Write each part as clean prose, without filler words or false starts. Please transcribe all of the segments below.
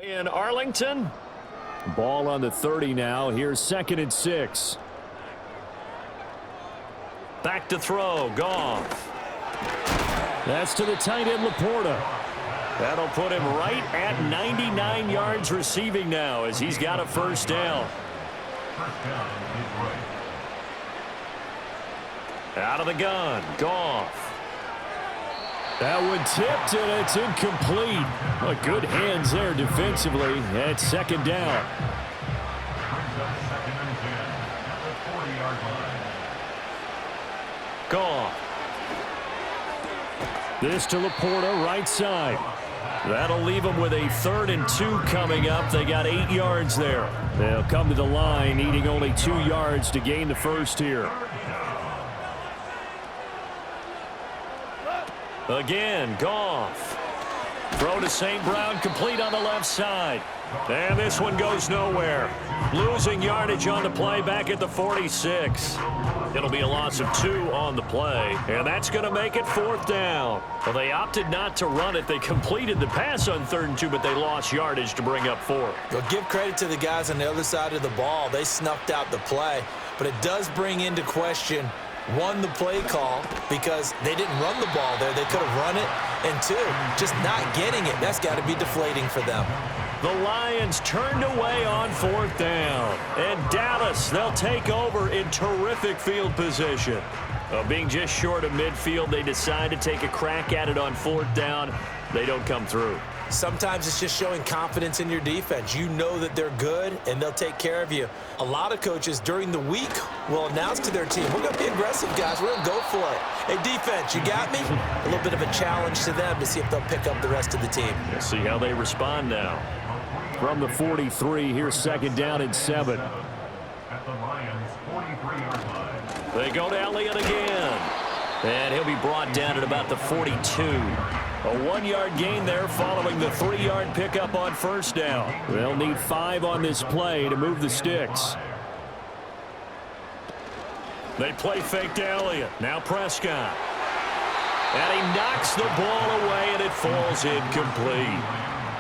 In Arlington, ball on the 30 now. Here's 2nd and 6. Back to throw, Goff. That's to the tight end, Laporta. That'll put him right at 99 yards receiving now as he's got a first down. Out of the gun, Goff. That one tipped, and it's incomplete. Well, good hands there defensively at 2nd down. Goff. This to Laporta, right side. That'll leave them with a 3rd and 2 coming up. They got 8 yards there. They'll come to the line, needing only 2 yards to gain the first here. Again, Goff. Throw to St. Brown, complete on the left side. And this one goes nowhere. Losing yardage on the play back at the 46. It'll be a loss of 2 on the play, and that's going to make it 4th down. Well, they opted not to run it. They completed the pass on 3rd and 2, but they lost yardage to bring up 4. Well, give credit to the guys on the other side of the ball. They snuffed out the play, but it does bring into question, 1, the play call, because they didn't run the ball there. They could have run it, and 2, just not getting it. That's got to be deflating for them. The Lions turned away on 4th down. And Dallas, they'll take over in terrific field position. Being just short of midfield, they decide to take a crack at it on 4th down. They don't come through. Sometimes it's just showing confidence in your defense. You know that they're good, and they'll take care of you. A lot of coaches during the week will announce to their team, we're going to be aggressive, guys. We're going to go for it. Hey, defense, you got me? A little bit of a challenge to them to see if they'll pick up the rest of the team. We'll see how they respond now. From the 43, here's 2nd down and 7. At the Lions' 43-yard line. They go to Elliott again. And he'll be brought down at about the 42. A 1-yard gain there following the 3-yard pickup on 1st down. They'll need 5 on this play to move the sticks. They play fake to Elliott. Now Prescott. And he knocks the ball away, and it falls incomplete.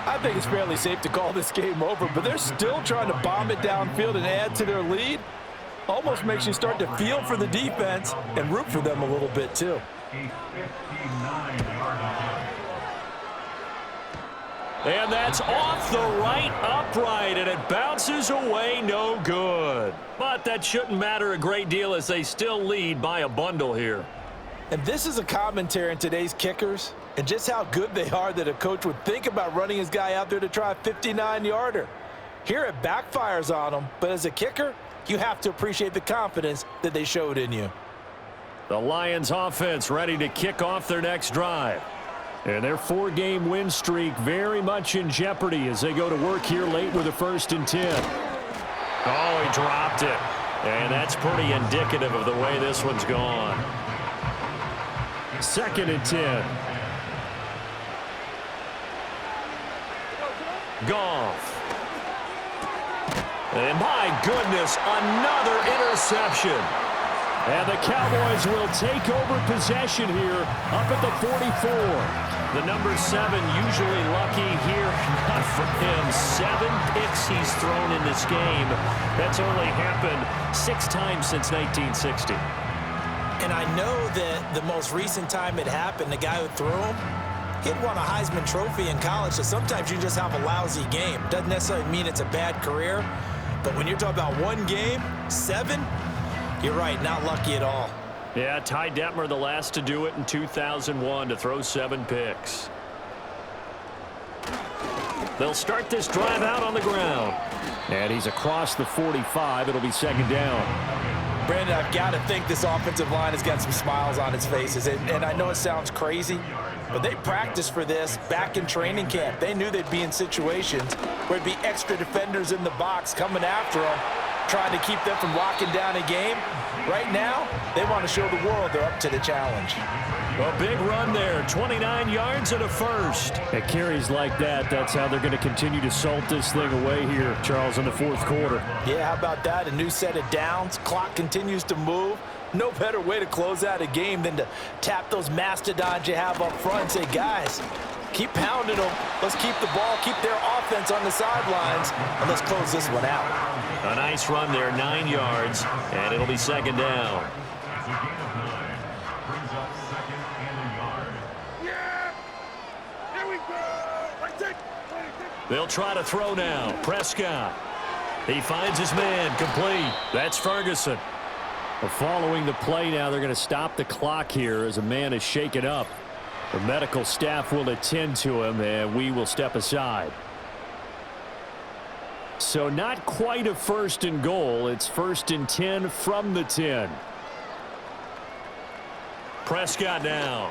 I think it's fairly safe to call this game over, but they're still trying to bomb it downfield and add to their lead. Almost makes you start to feel for the defense and root for them a little bit, too. And that's off the right upright, and it bounces away, no good. But that shouldn't matter a great deal as they still lead by a bundle here. And this is a commentary on today's kickers and just how good they are that a coach would think about running his guy out there to try a 59-yarder. Here it backfires on him, but as a kicker, you have to appreciate the confidence that they showed in you. The Lions offense ready to kick off their next drive. And their 4-game win streak very much in jeopardy as they go to work here late with a 1st and 10. Oh, he dropped it. And that's pretty indicative of the way this one's gone. 2nd and 10. Goff. And my goodness, another interception. And the Cowboys will take over possession here up at the 44. The number 7 usually lucky here. Not for him. 7 picks he's thrown in this game. That's only happened 6 times since 1960. And I know that the most recent time it happened, the guy who threw him, he'd won a Heisman Trophy in college, so sometimes you just have a lousy game. Doesn't necessarily mean it's a bad career, but when you're talking about 1 game, 7, you're right, not lucky at all. Yeah, Ty Detmer, the last to do it in 2001, to throw 7 picks. They'll start this drive out on the ground. And he's across the 45. It'll be 2nd down. Brandon, I've got to think this offensive line has got some smiles on its faces. And I know it sounds crazy, but they practiced for this back in training camp. They knew they'd be in situations where there'd be extra defenders in the box coming after them, trying to keep them from locking down a game. Right now, they want to show the world they're up to the challenge. A big run there, 29 yards and a first. At carries like that, that's how they're going to continue to salt this thing away here, Charles, in the 4th quarter. Yeah, how about that? A new set of downs. Clock continues to move. No better way to close out a game than to tap those mastodons you have up front and say, guys, Keep pounding them. Let's keep the ball, keep their offense on the sidelines, and let's close this one out. A nice run there, 9 yards, and it'll be second down. It's a gain of 9. Brings up second and a yard. Here we go. They'll try to throw now. Prescott. He finds his man, complete. That's Ferguson. Well, following the play now, they're going to stop the clock here as a man is shaken up. The medical staff will attend to him, and we will step aside. So not quite a 1st and goal. It's 1st and 10 from the 10. Prescott now.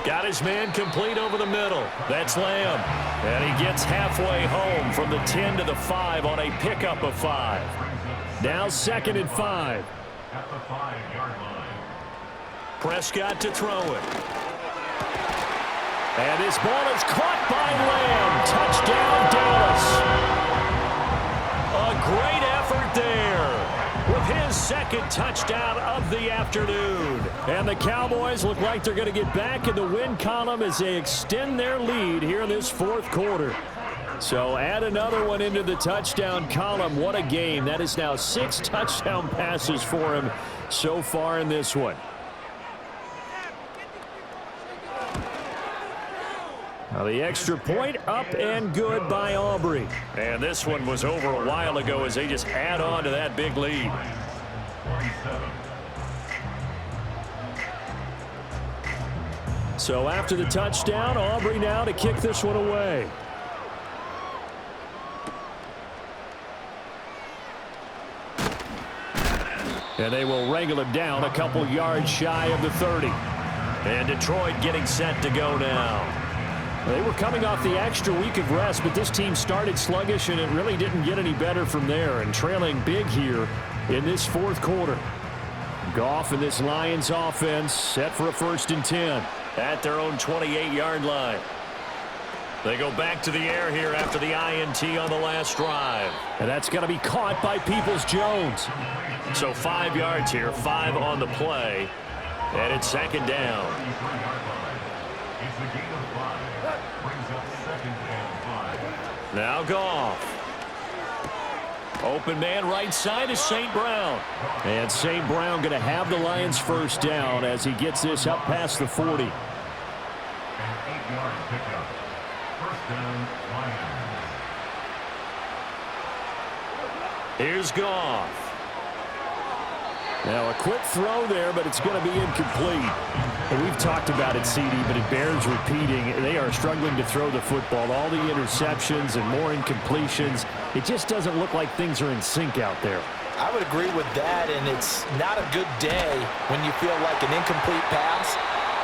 Got his man complete over the middle. That's Lamb. And he gets halfway home from the 10 to the 5 on a pickup of 5. Now 2nd and 5. At the 5-yard line. Prescott to throw it. And this ball is caught by Lamb. Touchdown, Dallas. A great effort there with his 2nd touchdown of the afternoon. And the Cowboys look like they're going to get back in the win column as they extend their lead here in this 4th quarter. So add another one into the touchdown column. What a game. That is now 6 touchdown passes for him so far in this one. Now the extra point up and good by Aubrey. And this one was over a while ago as they just add on to that big lead. 47. So after the touchdown, Aubrey now to kick this one away. And they will wrangle him down a couple yards shy of the 30. And Detroit getting set to go now. They were coming off the extra week of rest, but this team started sluggish, and it really didn't get any better from there. And trailing big here in this 4th quarter. Goff and this Lions offense set for a 1st and 10 at their own 28-yard line. They go back to the air here after the INT on the last drive. And that's going to be caught by Peoples-Jones. So 5 yards here, 5 on the play, and it's 2nd down. It's a gain of 5. Brings up 2nd and 5. Now Goff. Open man right side is St. Brown. And St. Brown going to have the Lions 1st down as he gets this up past the 40. An 8-yard pickup. 1st down, Lions. Here's Goff. Now a quick throw there, but it's going to be incomplete. And we've talked about it, CD, but it bears repeating. They are struggling to throw the football. All the interceptions and more incompletions. It just doesn't look like things are in sync out there. I would agree with that, and it's not a good day when you feel like an incomplete pass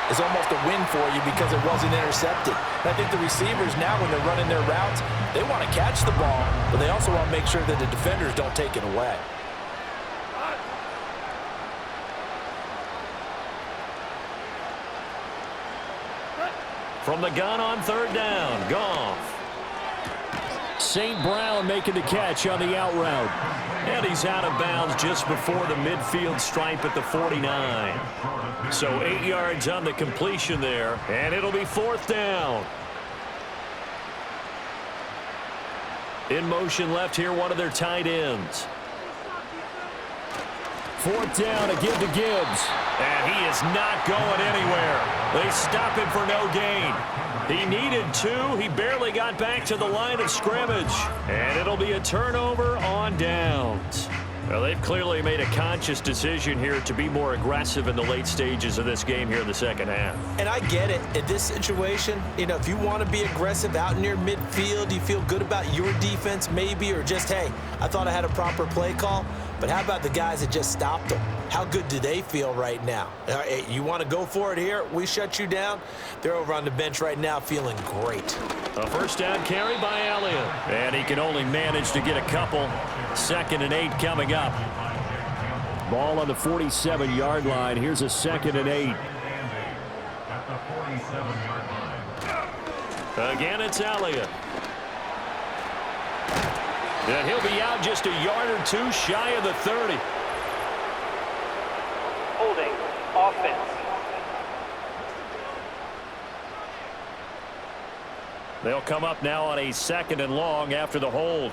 is almost a win for you because it wasn't intercepted. And I think the receivers now, when they're running their routes, they want to catch the ball, but they also want to make sure that the defenders don't take it away. From the gun on 3rd down, Goff. St. Brown making the catch on the out route. And he's out of bounds just before the midfield stripe at the 49. So 8 yards on the completion there, and it'll be 4th down. In motion left here, one of their tight ends. 4th down to give to Gibbs. And he is not going anywhere. They stop him for no gain. He needed 2. He barely got back to the line of scrimmage. And it'll be a turnover on downs. Well, they've clearly made a conscious decision here to be more aggressive in the late stages of this game here in the 2nd half. And I get it. In this situation, you know, if you want to be aggressive out near midfield, you feel good about your defense maybe, or just, hey, I thought I had a proper play call. But how about the guys that just stopped them? How good do they feel right now? You want to go for it here? We shut you down? They're over on the bench right now feeling great. A 1st down carry by Elliott. And he can only manage to get a couple. 2nd and 8 coming up. Ball on the 47-yard line. Here's a 2nd and 8. At the 47-yard line. Again, it's Elliott. And he'll be out just a yard or 2 shy of the 30. Holding offense. They'll come up now on a 2nd and long after the hold.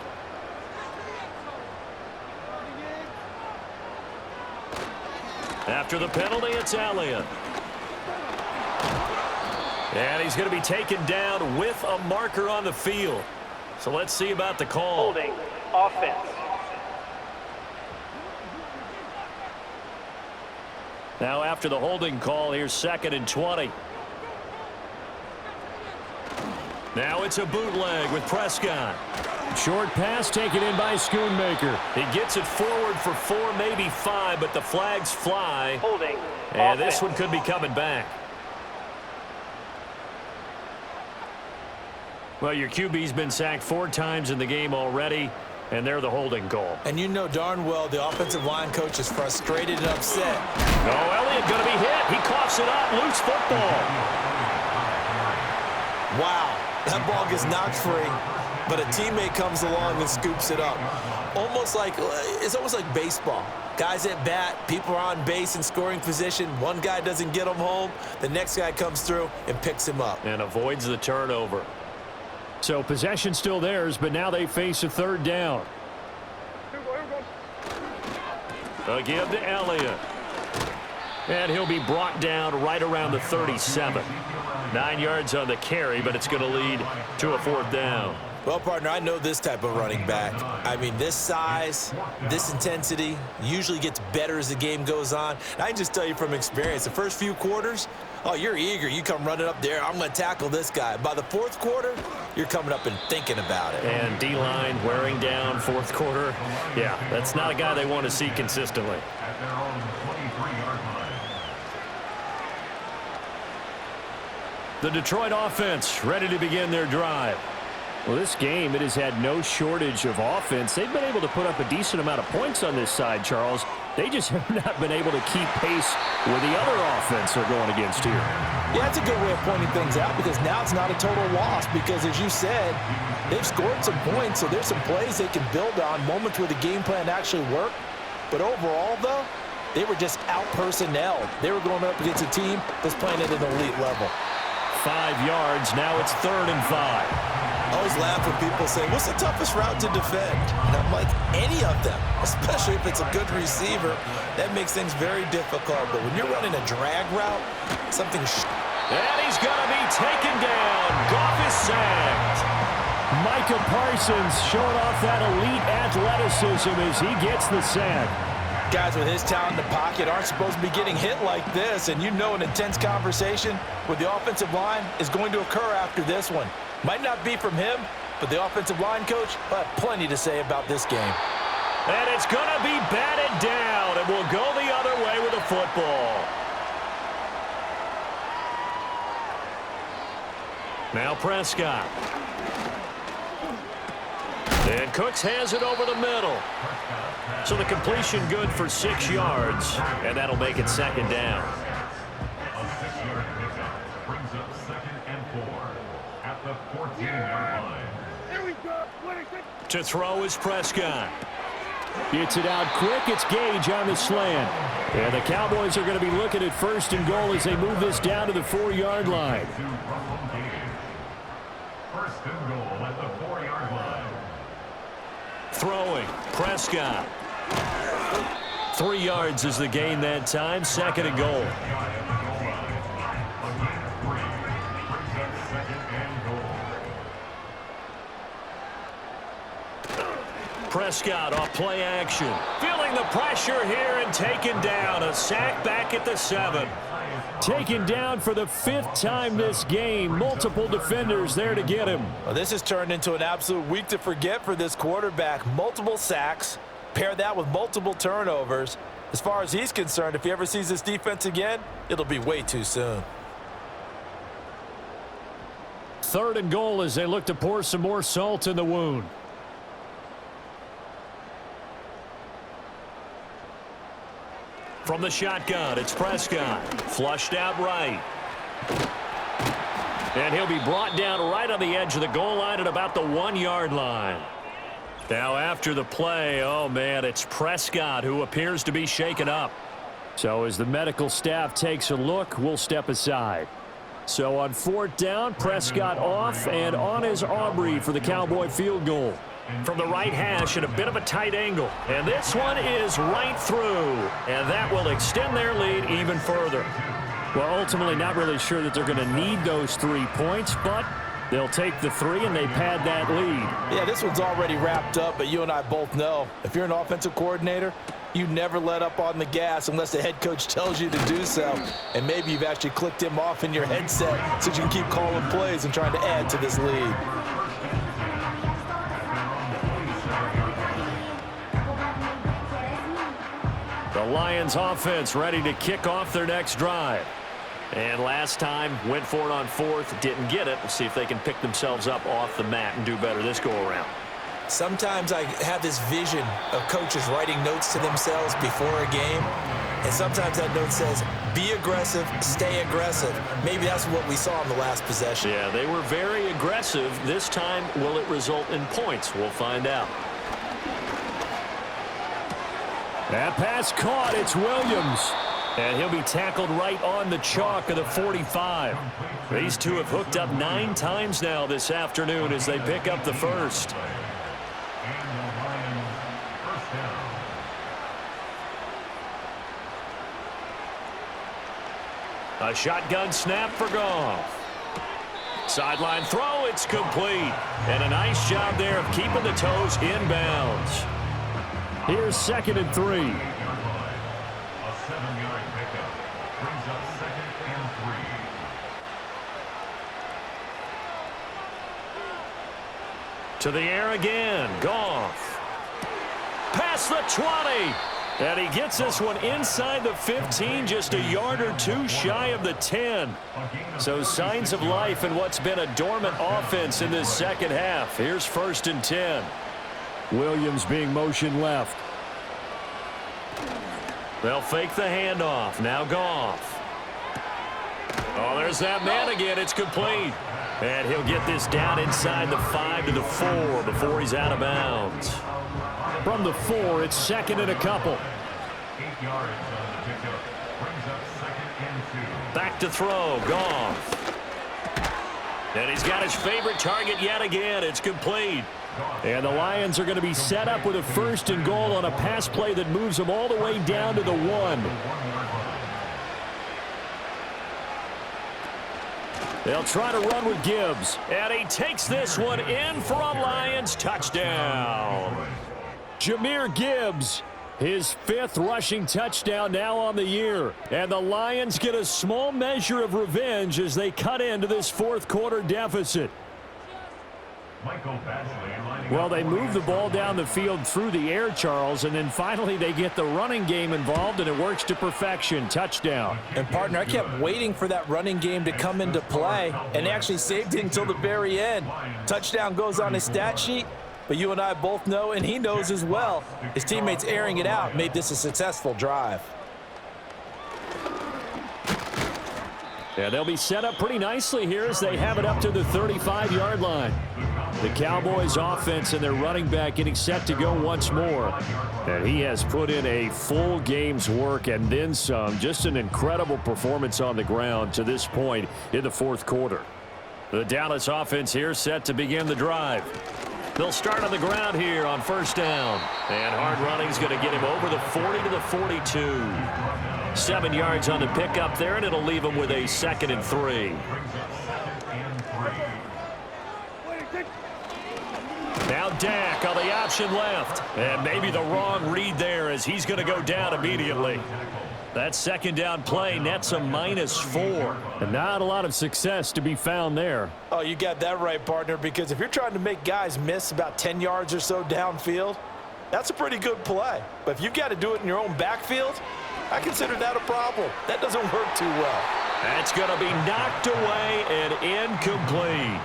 After the penalty, it's Elliott. And he's going to be taken down with a marker on the field. So let's see about the call. Holding offense. Now after the holding call, here's 2nd and 20. Now it's a bootleg with Prescott. Short pass taken in by Schoonmaker. He gets it forward for 4, maybe 5, but the flags fly. Holding And offense. this one could be coming back. Well, your QB's been sacked 4 times in the game already, and they're the holding call. And you know darn well the offensive line coach is frustrated and upset. No, Elliott going to be hit. He coughs it up. Loose football. Wow, that ball gets knocked free, but a teammate comes along and scoops it up. It's almost like baseball. Guys at bat, people are on base in scoring position. One guy doesn't get him home. The next guy comes through and picks him up. And avoids the turnover. So possession still theirs, but now they face a 3rd down. Again to Elliott. And he'll be brought down right around the 37. 9 yards on the carry, but it's going to lead to a 4th down. Well, partner, I know this type of running back. I mean, this size, this intensity usually gets better as the game goes on. And I can just tell you from experience, the first few quarters, oh, you're eager. You come running up there, I'm going to tackle this guy. By the 4th quarter, you're coming up and thinking about it. And D-line wearing down 4th quarter. Yeah, that's not a guy they want to see consistently. At their own 23-yard line. The Detroit offense ready to begin their drive. Well, this game, it has had no shortage of offense. They've been able to put up a decent amount of points on this side, Charles. They just have not been able to keep pace with the other offense they're going against here. Yeah, that's a good way of pointing things out because now it's not a total loss because, as you said, they've scored some points, so there's some plays they can build on, moments where the game plan actually worked. But overall, though, they were just out-personnelled. They were going up against a team that's playing at an elite level. 5 yards. Now it's 3rd and 5. I always laugh when people say, what's the toughest route to defend? And I'm like, any of them, especially if it's a good receiver. That makes things very difficult. But when you're running a drag route, something... And he's going to be taken down. Goff is sacked. Micah Parsons showing off that elite athleticism as he gets the sack. Guys with his talent in the pocket aren't supposed to be getting hit like this, and you know an intense conversation with the offensive line is going to occur after this one. Might not be from him, but the offensive line coach will have plenty to say about this game. And it's going to be batted down, and we'll go the other way with the football. Now Prescott. And Cooks has it over the middle. So the completion good for 6 yards, and that'll make it 2nd down. A 6-yard pickup brings up 2nd and 4 at the 14-yard line. To throw is Prescott. Gets it out quick. It's Gage on the slant. And the Cowboys are going to be looking at 1st and goal as they move this down to the 4-yard line. 1st and goal at the 4-yard line. Throwing, Prescott. 3 yards is the gain that time. 2nd and goal. Prescott off play action. Feeling the pressure here and taken down. A sack back at the 7. Taken down for the 5th time this game. Multiple defenders there to get him. Well, this has turned into an absolute week to forget for this quarterback. Multiple sacks. Pair that with multiple turnovers. As far as he's concerned, if he ever sees this defense again, it'll be way too soon. 3rd and goal as they look to pour some more salt in the wound. From the shotgun, it's Prescott. Flushed out right. And he'll be brought down right on the edge of the goal line at about the 1-yard line. Now after the play, oh man, it's Prescott who appears to be shaken up. So as the medical staff takes a look, we'll step aside. So on 4th down, Prescott off and on is Aubrey for the Cowboy field goal. From the right hash at a bit of a tight angle. And this one is right through. And that will extend their lead even further. Well, ultimately not really sure that they're going to need those 3 points, but they'll take the 3 and they pad that lead. Yeah, this one's already wrapped up, but you and I both know if you're an offensive coordinator, you never let up on the gas unless the head coach tells you to do so. And maybe you've actually clicked him off in your headset so you can keep calling plays and trying to add to this lead. The Lions offense ready to kick off their next drive. And last time, went for it on 4th, didn't get it. We'll see if they can pick themselves up off the mat and do better this go-around. Sometimes I have this vision of coaches writing notes to themselves before a game, and sometimes that note says, be aggressive, stay aggressive. Maybe that's what we saw in the last possession. Yeah, they were very aggressive. This time, will it result in points? We'll find out. That pass caught. It's Williams. And he'll be tackled right on the chalk of the 45. These two have hooked up 9 times now this afternoon as they pick up the first. A shotgun snap for Goff. Sideline throw, it's complete. And a nice job there of keeping the toes inbounds. Here's 2nd and 3. A 7-yard pickup brings up 2nd and 3. To the air again, Goff. Past the 20. And he gets this one inside the 15, just a yard or 2 shy of the 10. So signs of life in what's been a dormant offense in this second half. Here's 1st and 10. Williams being motion left. They'll fake the handoff. Now Goff. Oh, there's that man again. It's complete. And he'll get this down inside the 5 to the 4 before he's out of bounds. From the 4, it's 2nd and a couple. 8 yards on the pickup brings up 2nd and 2. Back to throw, Goff. And he's got his favorite target yet again. It's complete. And the Lions are going to be set up with a 1st and goal on a pass play that moves them all the way down to the 1. They'll try to run with Gibbs. And he takes this one in for a Lions touchdown. Jahmyr Gibbs, his 5th rushing touchdown now on the year. And the Lions get a small measure of revenge as they cut into this 4th quarter deficit. Well, they move the ball down the field through the air, Charles, and then finally they get the running game involved, and it works to perfection. Touchdown. And, partner, I kept waiting for that running game to come into play, and they actually saved it until the very end. Touchdown goes on his stat sheet, but you and I both know, and he knows as well, his teammates airing it out made this a successful drive. Yeah, they'll be set up pretty nicely here as they have it up to the 35-yard line. The Cowboys offense and their running back getting set to go once more. And he has put in a full game's work and then some. Just an incredible performance on the ground to this point in the 4th quarter. The Dallas offense here set to begin the drive. They'll start on the ground here on 1st down. And hard running is going to get him over the 40 to the 42. 7 yards on the pickup there, and it'll leave him with a 2nd and 3. Now Dak on the option left. And maybe the wrong read there as he's going to go down immediately. That 2nd down play nets a -4. And not a lot of success to be found there. Oh, you got that right, partner, because if you're trying to make guys miss about 10 yards or so downfield, that's a pretty good play. But if you've got to do it in your own backfield, I consider that a problem. That doesn't work too well. That's going to be knocked away and incomplete.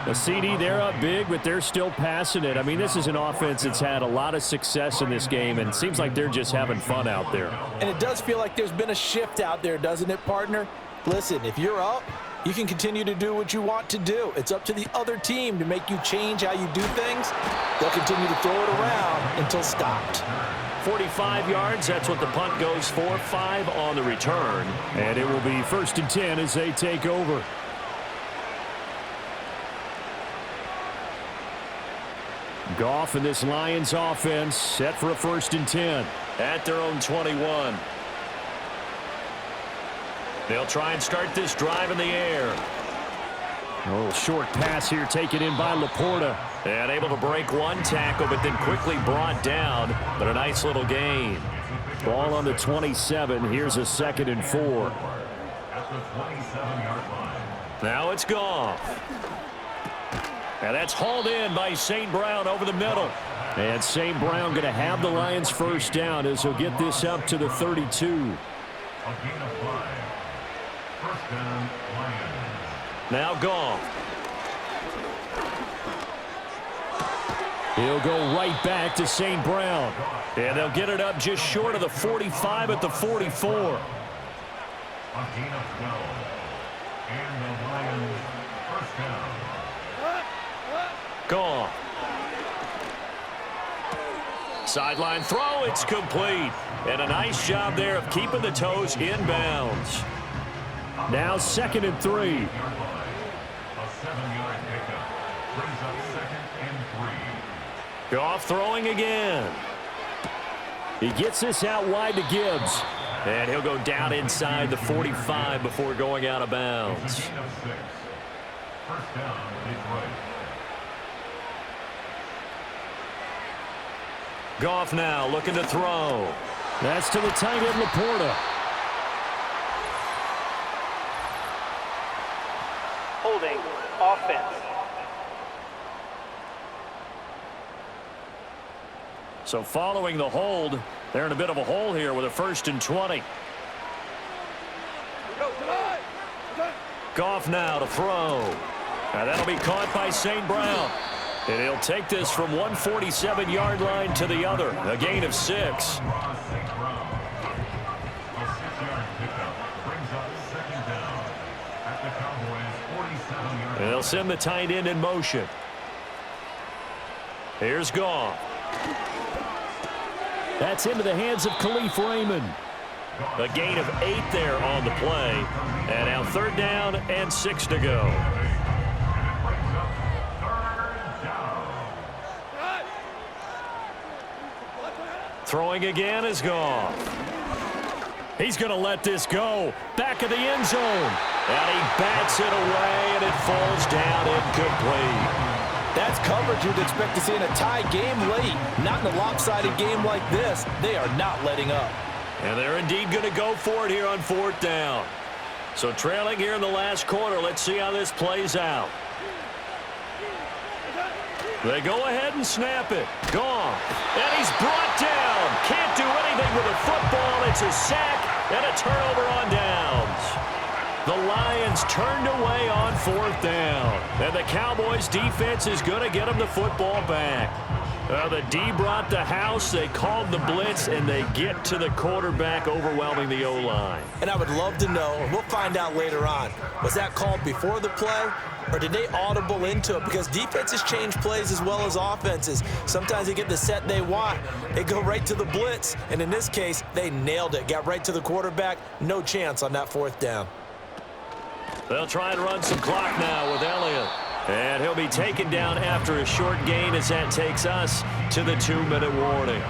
The CD, they're up big, but they're still passing it. I mean, this is an offense that's had a lot of success in this game, and it seems like they're just having fun out there. And it does feel like there's been a shift out there, doesn't it, partner? Listen, if you're up, you can continue to do what you want to do. It's up to the other team to make you change how you do things. They'll continue to throw it around until stopped. 45 yards. That's what the punt goes for. 5 on the return. And it will be 1st and 10 as they take over. Goff and this Lions offense set for a 1st and 10. At their own 21. They'll try and start this drive in the air. A little short pass here taken in by Laporta. And able to break one tackle, but then quickly brought down. But a nice little gain. Ball on the 27. Here's a 2nd and 4. At the 27-yard line. Now it's Goff. And that's hauled in by St. Brown over the middle. And St. Brown going to have the Lions 1st down as he'll get this up to the 32. A gain of 5. 1st down, Lions. Now Goff. He'll go right back to St. Brown. And they'll get it up just short of the 45 at the 44. A gain of 12. And the Lions 1st down. Goff. Sideline throw, it's complete. And a nice job there of keeping the toes inbounds. Now 2nd and 3. A 7-yard pickup. Brings up 2nd and 3. Goff throwing again. He gets this out wide to Gibbs. And he'll go down inside the 45 before going out of bounds. Gain of 6. 1st down, Detroit. Goff now looking to throw. That's to the tight end, Laporta. Holding offense. So following the hold, they're in a bit of a hole here with a 1st and 20. Goff now to throw. Now that'll be caught by St. Brown. And he'll take this from 147-yard line to the other. A gain of 6. St. Brown. A 6-yard pickup. Brings up 2nd down. At the Cowboys' 47-yard And they'll send the tight end in motion. Here's Goff. That's into the hands of Khalif Raymond. A gain of 8 there on the play. And now 3rd down and 6 to go. Throwing again is Goff. He's going to let this go. Back of the end zone. And he bats it away, and it falls down incomplete. That's coverage you'd expect to see in a tie game late. Not in a lopsided game like this. They are not letting up. And they're indeed going to go for it here on 4th down. So trailing here in the last quarter. Let's see how this plays out. They go ahead and snap it. Goff. And he's brought down. Can't do anything with a football. It's a sack and a turnover on downs. The Lions turned away on 4th down. And the Cowboys defense is going to get them the football back. The D brought the house. They called the blitz, and they get to the quarterback, overwhelming the O-line. And I would love to know, and we'll find out later on, was that called before the play, or did they audible into it? Because defenses change plays as well as offenses. Sometimes they get the set they want. They go right to the blitz, and in this case, they nailed it. Got right to the quarterback. No chance on that 4th down. They'll try and run some clock now with Elliott. And he'll be taken down after a short gain as that takes us to the 2-minute warning.